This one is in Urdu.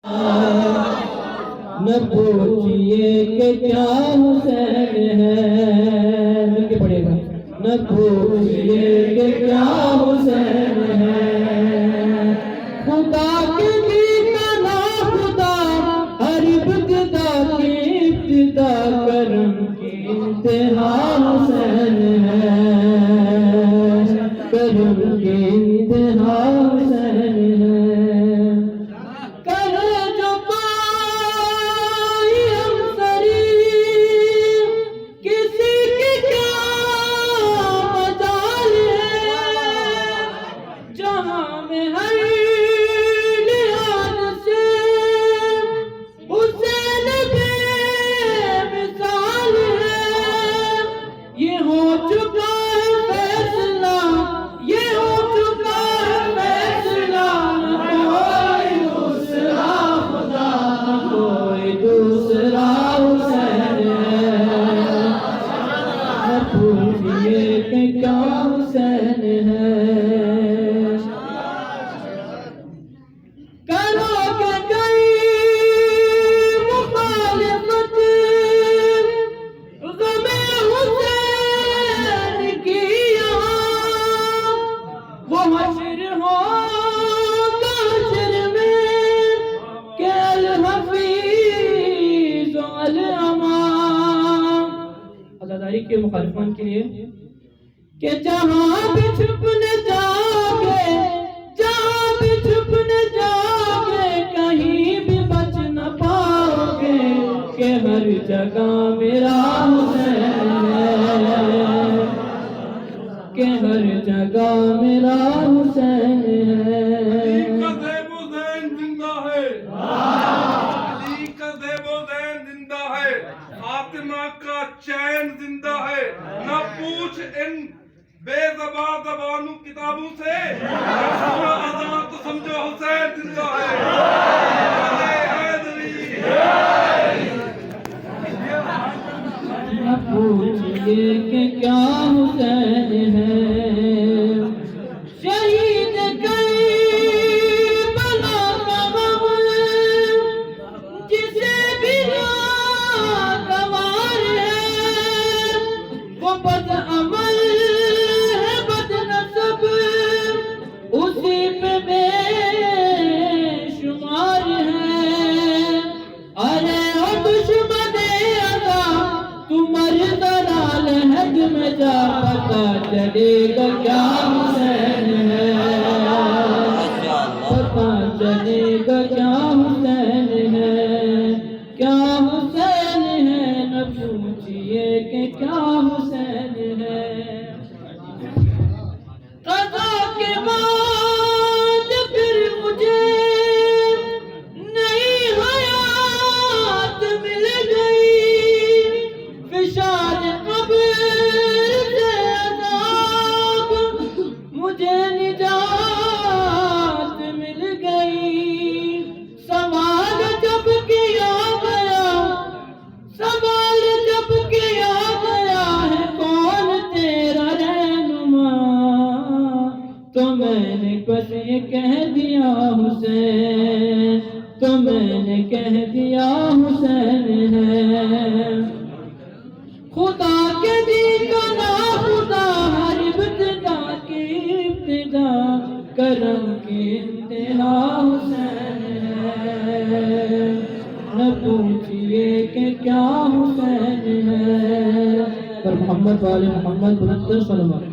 نہ پوچھئے کہ کیا حسین ہے، مل کے پڑھے گا، نہ پوچھئے کہ کیا حسین ہے، خدا کے دی کا نا خدا، ہر ابتدا کی ابتدا، کرم کی انتہا حسین ہے، کرم کی انتہا حسین ہے۔ کے مخالفان کے لیے کہ جہاں بھی چھپنے جاؤگے، جہاں بھی چھپنے جاؤگے، کہیں بھی بچ نہ پاؤگے، کہ ہر جگہ میرا حسین ہے، کہ ہر جگہ میرا حسین ہے۔ علی کا زیب و زین زندہ ہے، علی کا زیب و زین زندہ ہے، فاطمہ کا چین زندہ ہے۔ نہ پوچھ ان بے زبان زبانوں کتابوں سے، رسول اذان تو سمجھو حسین زندہ ہے۔ نہ پوچھئے کہ کیا حسین ہے، شہید کربلا کا غم جسے بھی ناگوار ہے، وہ بد عمل ہے بد نسب، اسی پہ بے شمار ہے۔ ارے او دشمن ادا تو مرد لال حج میں جا، پتا چلے گا کیا حسین ہے، پتا چلے گا کیا حسین ہے، کیا حسین ہے، نہ پوچھئے کہ کیا حسین ہے۔ قضا کے بعد پھر مجھے نئی حیات مل گئی، فشار قبر سے عذاب مجھے نجات مل گئی۔ سوال جب کیا گیا، سوال جب کیا گیا ہے کون تیرا رہنما، تو میں نے بس یہ کہہ دیا حسین، تو میں نے کہہ دیا حسین ہے۔ خدا کے دی کا نا خدا، ہر ابتدا کی ابتدا، کرم کی انتہا حسین ہے، نہ پوچھئے کہ کیا حسین ہے۔ پر محمد والے محمد بلند صلوات۔